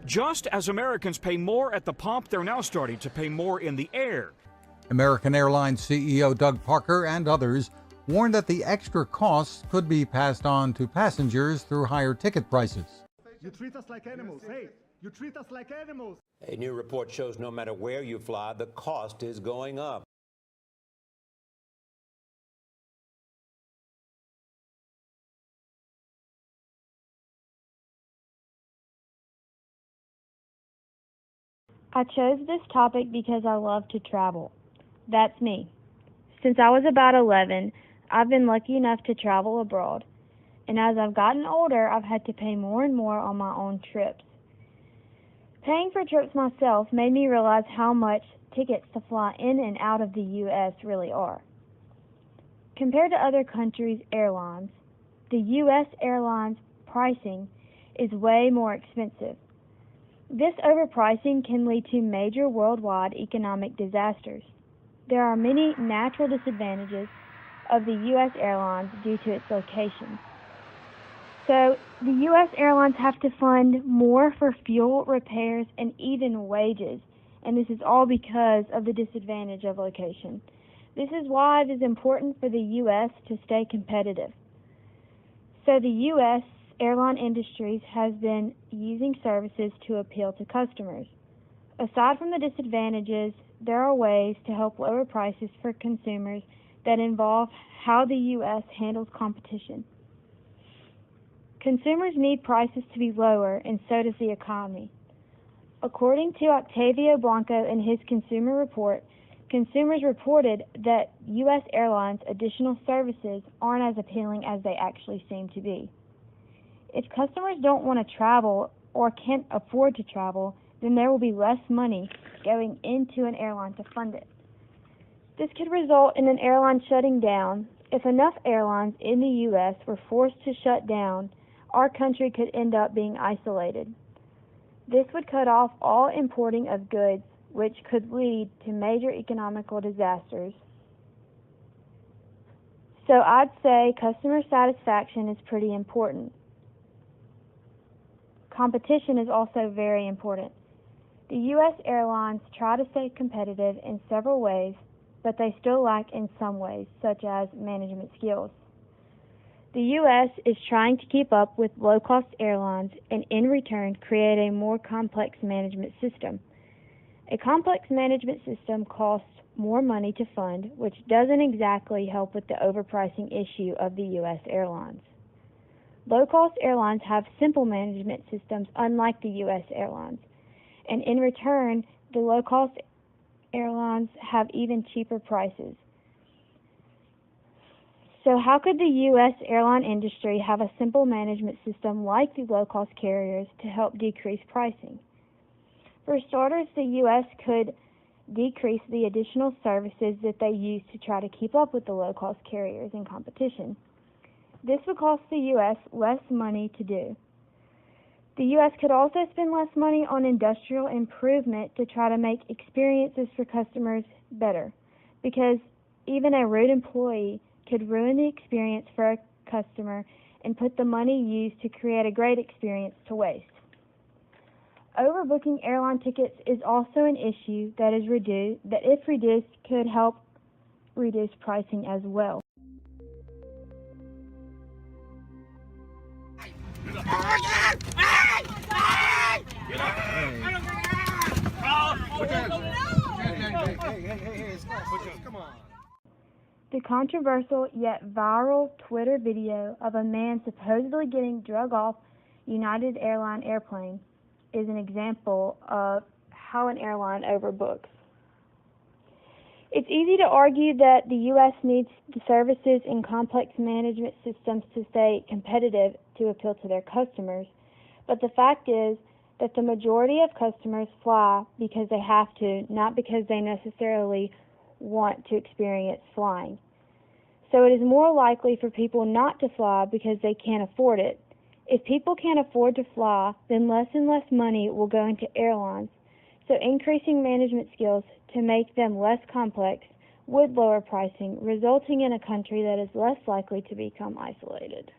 Just as Americans pay more at the pump, they're now starting to pay more in the air. American Airlines CEO Doug Parker and others warned that the extra costs could be passed on to passengers through higher ticket prices. You treat us like animals. Hey, you treat us like animals. A new report shows no matter where you fly, the cost is going up. I chose this topic because I love to travel. That's me. Since I was about 11, I've been lucky enough to travel abroad. And as I've gotten older, I've had to pay more and more on my own trips. Paying for trips myself made me realize how much tickets to fly in and out of the U.S. really are. Compared to other countries' airlines, the US Airlines pricing is way more expensive. This overpricing can lead to major worldwide economic disasters. There are many natural disadvantages of the U.S. airlines due to its location. So, the U.S. airlines have to fund more for fuel, repairs, and even wages, and this is all because of the disadvantage of location. This is why it is important for the U.S. to stay competitive. So, the U.S. airline industries has been using services to appeal to customers. Aside from the disadvantages, there are ways to help lower prices for consumers that involve how the U.S. handles competition. Consumers need prices to be lower, and so does the economy. According to Octavio Blanco in his consumer report, consumers reported that U.S. airlines' additional services aren't as appealing as they actually seem to be. If customers don't want to travel or can't afford to travel, then there will be less money going into an airline to fund it. This could result in an airline shutting down. If enough airlines in the U.S. were forced to shut down, our country could end up being isolated. This would cut off all importing of goods, which could lead to major economical disasters. So I'd say customer satisfaction is pretty important. Competition is also very important. The U.S. airlines try to stay competitive in several ways, but they still lack in some ways, such as management skills. The U.S. is trying to keep up with low-cost airlines and in return create a more complex management system. A complex management system costs more money to fund, which doesn't exactly help with the overpricing issue of the U.S. airlines. Low-cost airlines have simple management systems unlike the U.S. airlines, and in return, the low-cost airlines have even cheaper prices. So how could the U.S. airline industry have a simple management system like the low-cost carriers to help decrease pricing? For starters, the U.S. could decrease the additional services that they use to try to keep up with the low-cost carriers in competition. This would cost the U.S. less money to do. The U.S. could also spend less money on industrial improvement to try to make experiences for customers better, because even a rude employee could ruin the experience for a customer and put the money used to create a great experience to waste. Overbooking airline tickets is also an issue that if reduced, could help reduce pricing as well. The controversial yet viral Twitter video of a man supposedly getting drug off United Airlines airplane is an example of how an airline overbooks. It's easy to argue that the U.S. needs the services and complex management systems to stay competitive to appeal to their customers, but the fact is that the majority of customers fly because they have to, not because they necessarily want to experience flying. So it is more likely for people not to fly because they can't afford it. If people can't afford to fly, then less and less money will go into airlines. So increasing management skills to make them less complex would lower pricing, resulting in a country that is less likely to become isolated.